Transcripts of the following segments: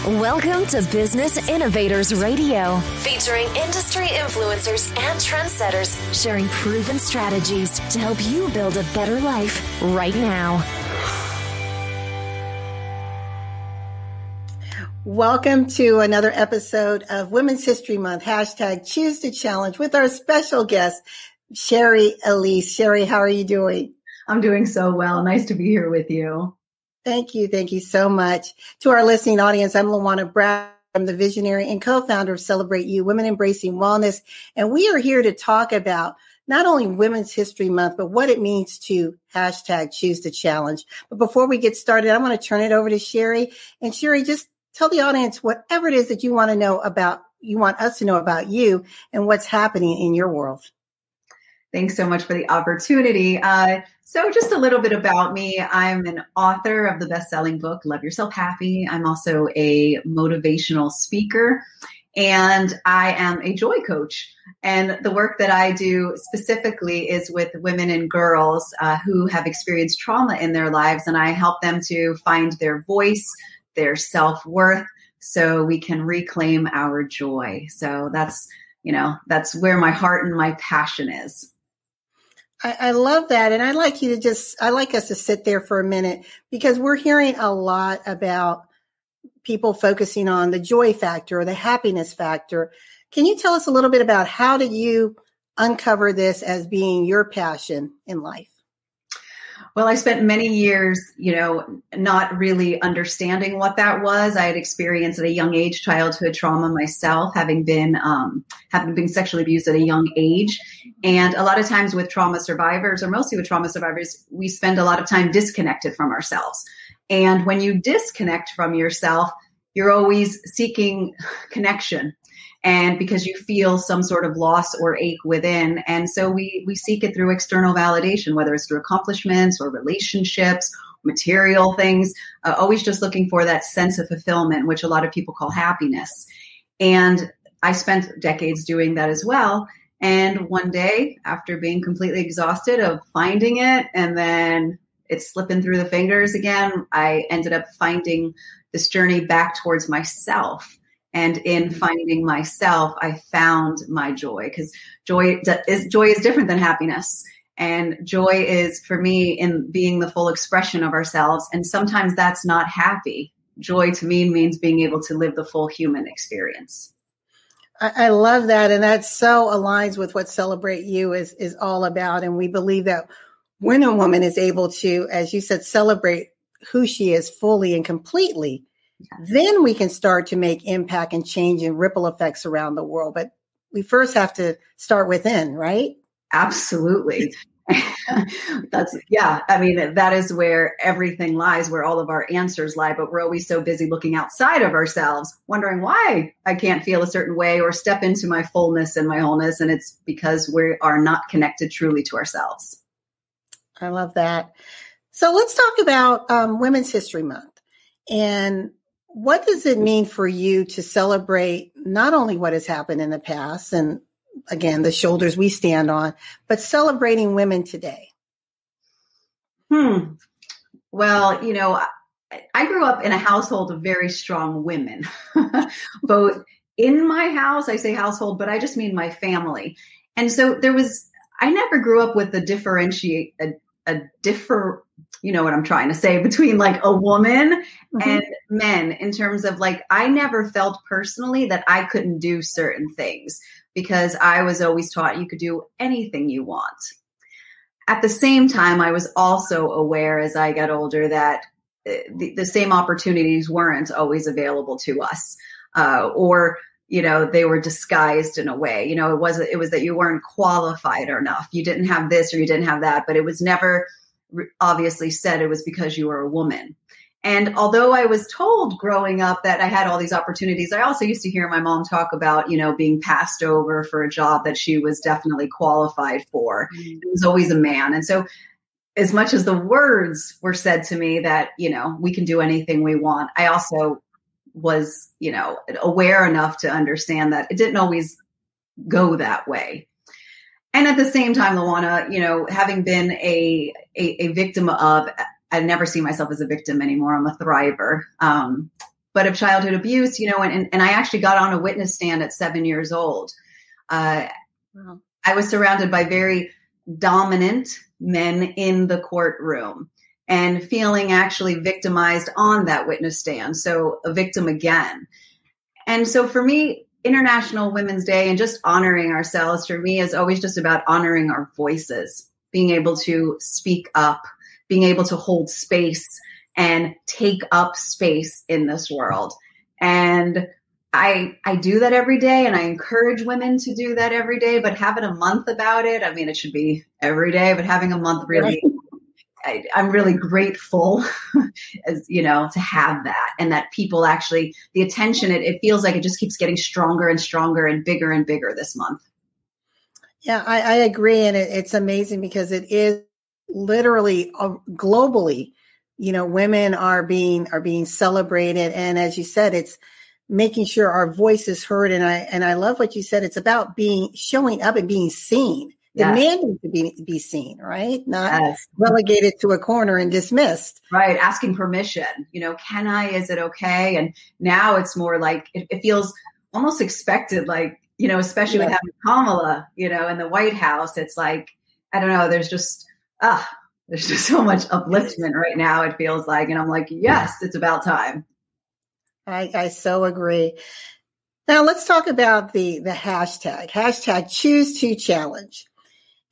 Welcome to Business Innovators Radio, featuring industry influencers and trendsetters sharing proven strategies to help you build a better life right now. Welcome to another episode of Women's History Month, hashtag Choose to Challenge, with our special guest, Shari Alyse. Shari, how are you doing? I'm doing so well. Nice to be here with you. Thank you. Thank you so much. To our listening audience, I'm Luana Brown. I'm the visionary and co-founder of Celebrate You, Women Embracing Wellness. And we are here to talk about not only Women's History Month, but what it means to hashtag Choose to Challenge. But before we get started, I want to turn it over to Shari. And Shari, just tell the audience whatever it is that you want to know about, you want us to know about you and what's happening in your world. Thanks so much for the opportunity. So just a little bit about me. I'm an author of the best-selling book, Love Yourself Happy. I'm also a motivational speaker, and I am a joy coach. And the work that I do specifically is with women and girls who have experienced trauma in their lives, and I help them to find their voice, their self-worth, so we can reclaim our joy. So that's where my heart and my passion is. I love that. And I'd like us to sit there for a minute, because we're hearing a lot about people focusing on the joy factor or the happiness factor. Can you tell us a little bit about how did you uncover this as being your passion in life? Well, I spent many years, not really understanding what that was. I had experienced at a young age childhood trauma myself, having been sexually abused at a young age. And a lot of times with trauma survivors, or mostly with trauma survivors, we spend a lot of time disconnected from ourselves. And when you disconnect from yourself, you're always seeking connection. And because you feel some sort of loss or ache within. And so we seek it through external validation, whether it's through accomplishments or relationships, material things, always just looking for that sense of fulfillment, which a lot of people call happiness. And I spent decades doing that as well. And one day, after being completely exhausted of finding it, and then it's slipping through the fingers again, I ended up finding this journey back towards myself. And in finding myself, I found my joy, because joy is different than happiness. And joy is, for me, in being the full expression of ourselves. And sometimes that's not happy. Joy to me means being able to live the full human experience. I love that. And that so aligns with what Celebrate You is all about. And we believe that when a woman is able to, as you said, celebrate who she is fully and completely, then we can start to make impact and change and ripple effects around the world. But we first have to start within, right? Absolutely. That is where everything lies, where all of our answers lie. But we're always so busy looking outside of ourselves, wondering why I can't feel a certain way or step into my fullness and my wholeness. And it's because we are not connected truly to ourselves. I love that. So let's talk about Women's History Month. And what does it mean for you to celebrate not only what has happened in the past and, again, the shoulders we stand on, but celebrating women today? Well, I grew up in a household of very strong women, both in my house. I say household, but I just mean my family. And so I never grew up with you know what I'm trying to say, between like a woman and men, in terms of like, I never felt personally that I couldn't do certain things, because I was always taught you could do anything you want. At the same time, I was also aware as I got older that the same opportunities weren't always available to us, or they were disguised in a way. It was that you weren't qualified enough. You didn't have this or you didn't have that, but it was never obviously said it was because you were a woman. And although I was told growing up that I had all these opportunities, I also used to hear my mom talk about, being passed over for a job that she was definitely qualified for. It was always a man. And so as much as the words were said to me that, we can do anything we want, I also was, aware enough to understand that it didn't always go that way. And at the same time, Luana, having been a victim of, I never see myself as a victim anymore. I'm a thriver. but of childhood abuse, and I actually got on a witness stand at 7 years old. Wow. I was surrounded by very dominant men in the courtroom and feeling actually victimized on that witness stand. So a victim again. And so for me, International Women's Day and just honoring ourselves for me is always just about honoring our voices, being able to speak up, being able to hold space and take up space in this world. And I do that every day, and I encourage women to do that every day, but having a month about it, I mean, it should be every day, but having a month really, I'm really grateful as, to have that, and that people actually, the attention, it feels like it just keeps getting stronger and stronger and bigger this month. Yeah, I agree. And it's amazing because it is literally globally, women are being celebrated. And as you said, it's making sure our voice is heard. And I love what you said. It's about showing up and being seen, demanding to be seen, right? Not relegated to a corner and dismissed. Right. Asking permission, can I, is it okay? And now it's more like, it feels almost expected, like, especially with having Kamala, in the White House, it's like, I don't know, there's just so much upliftment right now, it feels like. And I'm like, yes, it's about time. I so agree. Now let's talk about the hashtag choose to challenge.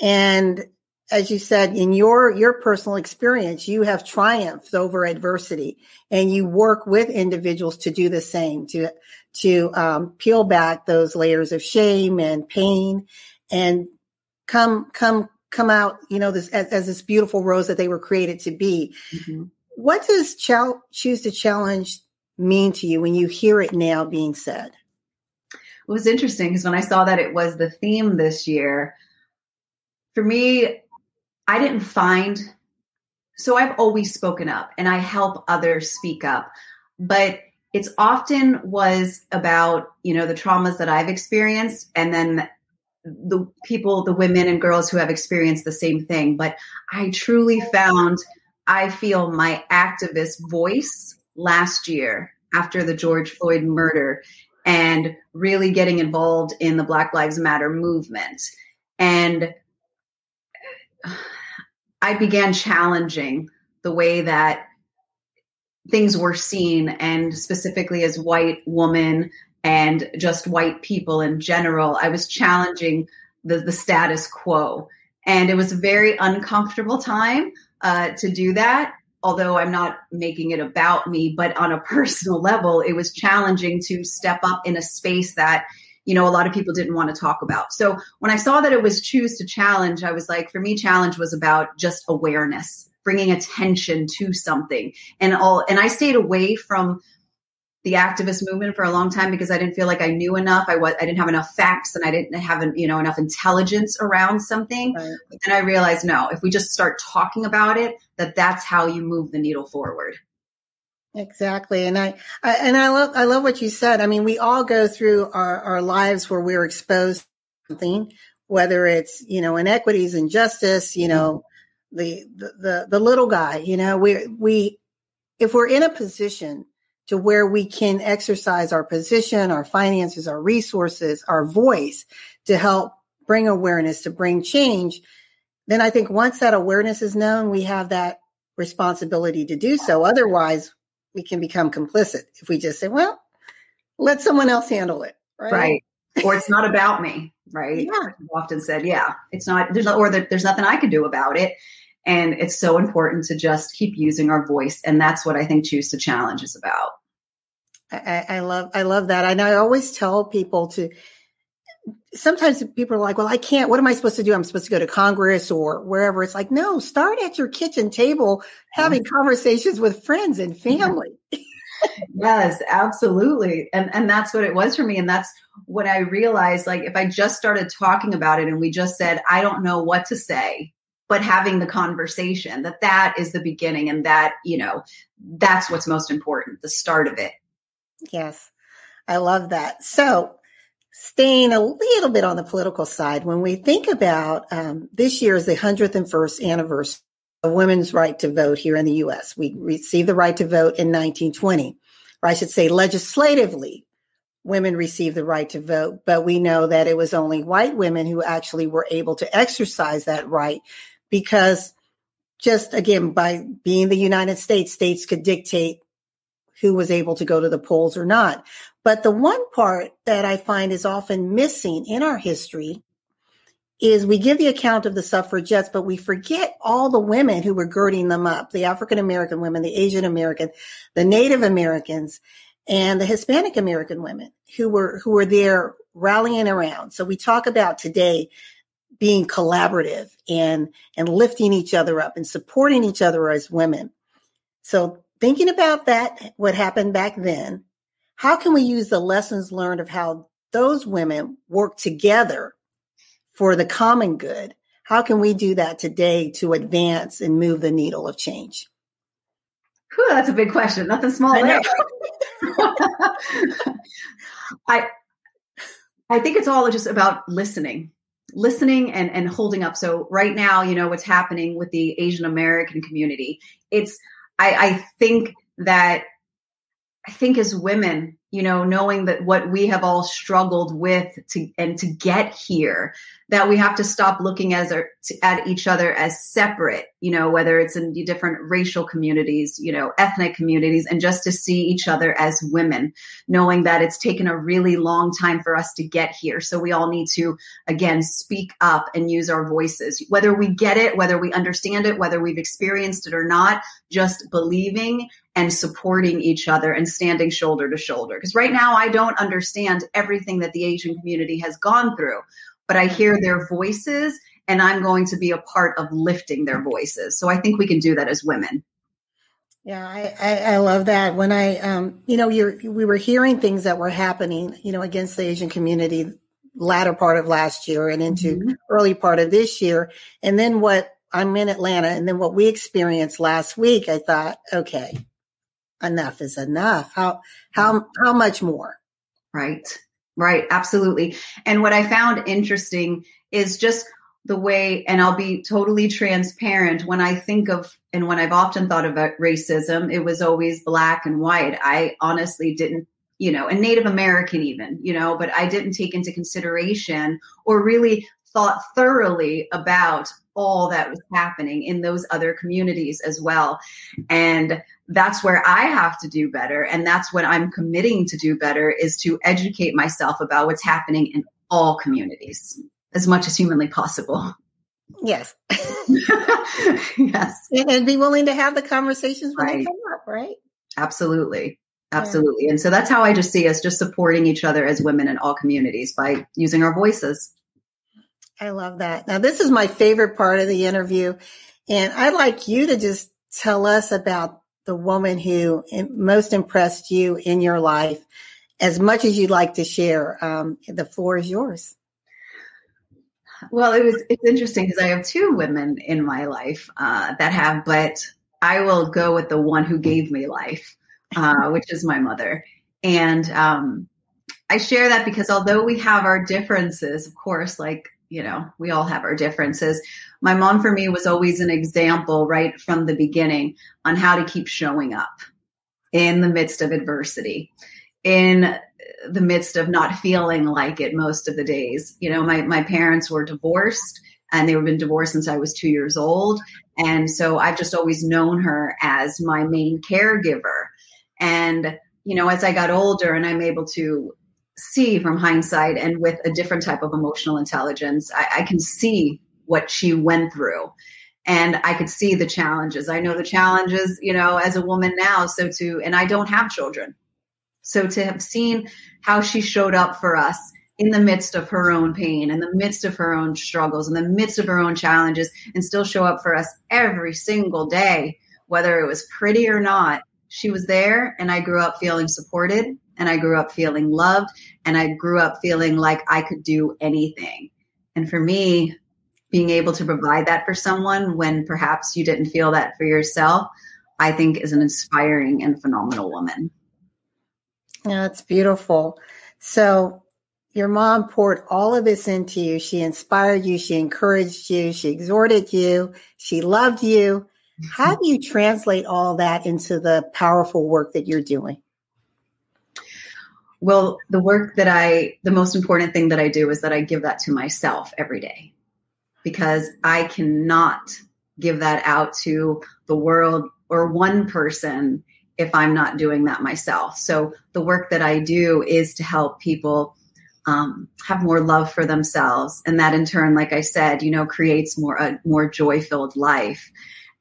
And as you said, in your personal experience, you have triumphed over adversity, and you work with individuals to do the same, to peel back those layers of shame and pain and come out, as this beautiful rose that they were created to be. Mm-hmm. What does choose to challenge mean to you when you hear it now being said? It was interesting because when I saw that it was the theme this year, for me, I didn't find, so I've always spoken up and I help others speak up, but it's often was about, the traumas that I've experienced, and then the people, the women and girls who have experienced the same thing. But I truly found, I feel my activist voice last year after the George Floyd murder and really getting involved in the Black Lives Matter movement. And I began challenging the way that things were seen, and specifically as white woman and just white people in general. I was challenging the status quo. And it was a very uncomfortable time to do that, although I'm not making it about me, but on a personal level, it was challenging to step up in a space that, a lot of people didn't want to talk about. So when I saw that it was choose to challenge, I was like, for me, challenge was about just awareness, bringing attention to something and I stayed away from the activist movement for a long time because I didn't feel like I knew enough. I didn't have enough facts, and I didn't have enough intelligence around something. Right. But then I realized, no, if we just start talking about it, that's how you move the needle forward. Exactly. And I love what you said. I mean, we all go through our lives where we're exposed to something, whether it's, inequities, injustice, the little guy, we if we're in a position to where we can exercise our position, our finances, our resources, our voice to help bring awareness, to bring change, then I think once that awareness is known, we have that responsibility to do so. Otherwise, we can become complicit if we just say, well, let someone else handle it. Right. Or it's not about me. Right. Yeah. I've often said, it's not, there's nothing I can do about it. And it's so important to just keep using our voice. And that's what I think Choose to Challenge is about. I love that. And I always tell people sometimes people are like, well, I can't, what am I supposed to do? I'm supposed to go to Congress or wherever. It's like, no, start at your kitchen table, having conversations with friends and family. Yes, absolutely. And that's what it was for me. And that's what I realized, like, if I just started talking about it and we just said, I don't know what to say, but having the conversation, that is the beginning. And that, that's what's most important, the start of it. Yes, I love that. So staying a little bit on the political side, when we think about this year is the 101st anniversary of women's right to vote here in the U.S. We received the right to vote in 1920. or I should say legislatively, women received the right to vote. But we know that it was only white women who actually were able to exercise that right because just again, by being the United States, states could dictate who was able to go to the polls or not. But the one part that I find is often missing in our history is we give the account of the suffragettes, but we forget all the women who were girding them up, the African American women, the Asian American, the Native Americans, and the Hispanic American women who were there rallying around. So we talk about today being collaborative and lifting each other up and supporting each other as women. So thinking about that, what happened back then, how can we use the lessons learned of how those women work together for the common good? How can we do that today to advance and move the needle of change? Whew, that's a big question. Nothing small. I think it's all just about listening and holding up. So right now, what's happening with the Asian American community, I think as women, knowing that what we have all struggled with to get here, that we have to stop looking at each other as separate, whether it's in different racial communities, ethnic communities, and just to see each other as women, knowing that it's taken a really long time for us to get here. So we all need to, again, speak up and use our voices, whether we get it, whether we understand it, whether we've experienced it or not, just believing and supporting each other and standing shoulder to shoulder. Because right now I don't understand everything that the Asian community has gone through, but I hear their voices and I'm going to be a part of lifting their voices. So I think we can do that as women. Yeah, I love that. When we were hearing things that were happening, against the Asian community latter part of last year and into early part of this year. And then I'm in Atlanta, and then what we experienced last week, I thought, okay, enough is enough. How much more? Right. Absolutely. And what I found interesting is just the way, and I'll be totally transparent, when I think of, and when I've often thought about racism, it was always black and white. I honestly didn't, and Native American even, but I didn't take into consideration or really thought thoroughly about all that was happening in those other communities as well. And that's where I have to do better. And that's what I'm committing to do better, is to educate myself about what's happening in all communities as much as humanly possible. Yes. Yes. And be willing to have the conversations when they come up, right? Absolutely. Yeah. And so that's how I just see us just supporting each other as women in all communities by using our voices. I love that. Now, this is my favorite part of the interview. And I'd like you to just tell us about the woman who most impressed you in your life, as much as you'd like to share. The floor is yours. Well, it's interesting because I have two women in my life but I will go with the one who gave me life, which is my mother. And I share that because although we have our differences, of course, we all have our differences. My mom for me was always an example right from the beginning on how to keep showing up in the midst of adversity, in the midst of not feeling like it most of the days. My parents were divorced, and they've been divorced since I was 2 years old. And so I've just always known her as my main caregiver. And, as I got older and I'm able to see from hindsight and with a different type of emotional intelligence, I can see what she went through, and I could see the challenges. I know the challenges, as a woman now. And I don't have children. So to have seen how she showed up for us in the midst of her own pain, in the midst of her own struggles, in the midst of her own challenges, and still show up for us every single day, whether it was pretty or not, she was there. And I grew up feeling supported, and I grew up feeling loved, and I grew up feeling like I could do anything. And for me, being able to provide that for someone when perhaps you didn't feel that for yourself, I think is an inspiring and phenomenal woman. Yeah, it's beautiful. So your mom poured all of this into you. She inspired you. She encouraged you. She exhorted you. She loved you. How do you translate all that into the powerful work that you're doing? Well, the most important thing that I do is that I give that to myself every day, because I cannot give that out to the world or one person if I'm not doing that myself. So the work that I do is to help people have more love for themselves. And that in turn, like I said, creates a more joy-filled life.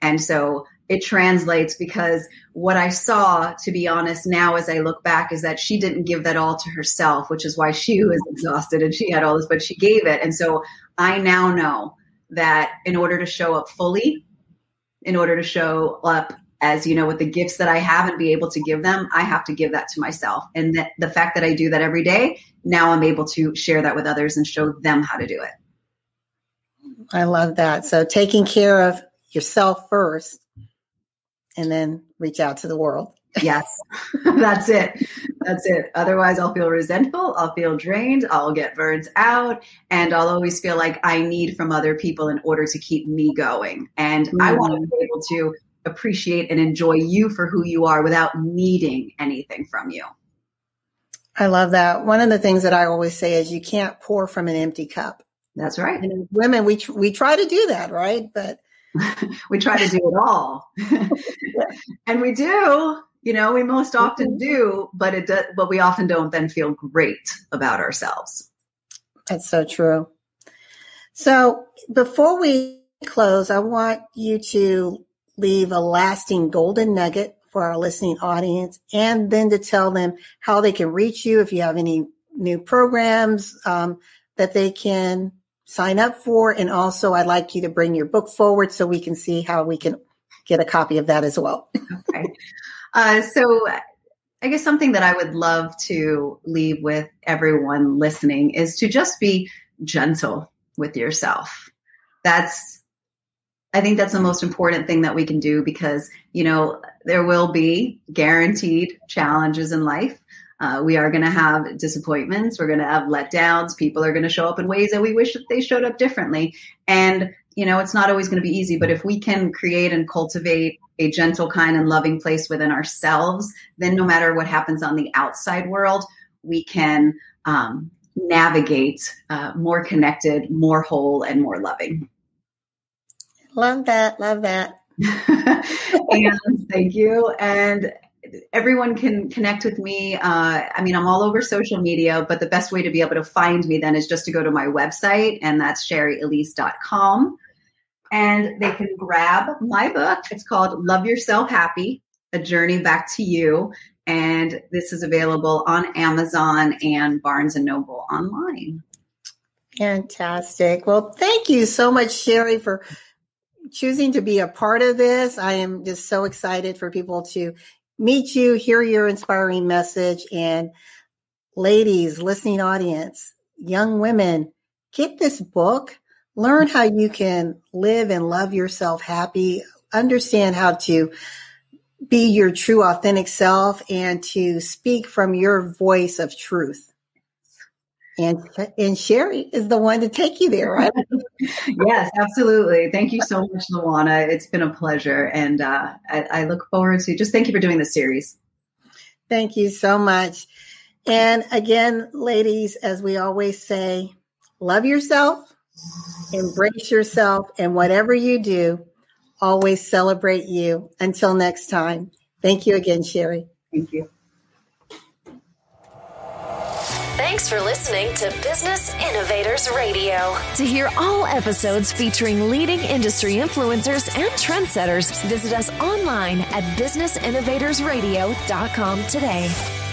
And so it translates, because what I saw, to be honest, now as I look back, is that she didn't give that all to herself, which is why she was exhausted and she had all this, but she gave it. And so I now know that in order to show up fully, in order to show up as, with the gifts that I have and be able to give them, I have to give that to myself. And that the fact that I do that every day, now I'm able to share that with others and show them how to do it. I love that. So taking care of yourself first, and then reach out to the world. Yes, that's it. That's it. Otherwise, I'll feel resentful. I'll feel drained. I'll get burned out. And I'll always feel like I need from other people in order to keep me going. And I want to be able to appreciate and enjoy you for who you are without needing anything from you. I love that. One of the things that I always say is you can't pour from an empty cup. That's right. And as women, we try to do that, right? But we try to do it all. And we do, we most often do, but we often don't then feel great about ourselves. That's so true. So before we close, I want you to leave a lasting golden nugget for our listening audience, and then to tell them how they can reach you, if you have any new programs that they can sign up for. And also, I'd like you to bring your book forward so we can see how we can get a copy of that as well. Okay. So I guess something that I would love to leave with everyone listening is to just be gentle with yourself. I think that's the most important thing that we can do, because, there will be guaranteed challenges in life. We are going to have disappointments. We're going to have letdowns. People are going to show up in ways that we wish that they showed up differently. And, it's not always going to be easy, but if we can create and cultivate a gentle, kind, and loving place within ourselves, then no matter what happens on the outside world, we can navigate more connected, more whole, and more loving. Love that. Love that. And thank you. And everyone can connect with me. I'm all over social media, but the best way to be able to find me then is just to go to my website, and that's ShariAlyse.com. And they can grab my book. It's called Love Yourself Happy, A Journey Back to You. And this is available on Amazon and Barnes & Noble online. Fantastic. Well, thank you so much, Shari, for choosing to be a part of this. I am just so excited for people to meet you, hear your inspiring message. And ladies, listening audience, young women, get this book. Learn how you can live and love yourself happy. Understand how to be your true, authentic self and to speak from your voice of truth. And Shari is the one to take you there, right? Yes, absolutely. Thank you so much, Luana. It's been a pleasure. And I look forward to thank you for doing this series. Thank you so much. And again, ladies, as we always say, love yourself, embrace yourself, and whatever you do, always celebrate you. Until next time. Thank you again, Shari. Thank you. Thanks for listening to Business Innovators Radio. To hear all episodes featuring leading industry influencers and trendsetters, visit us online at businessinnovatorsradio.com today.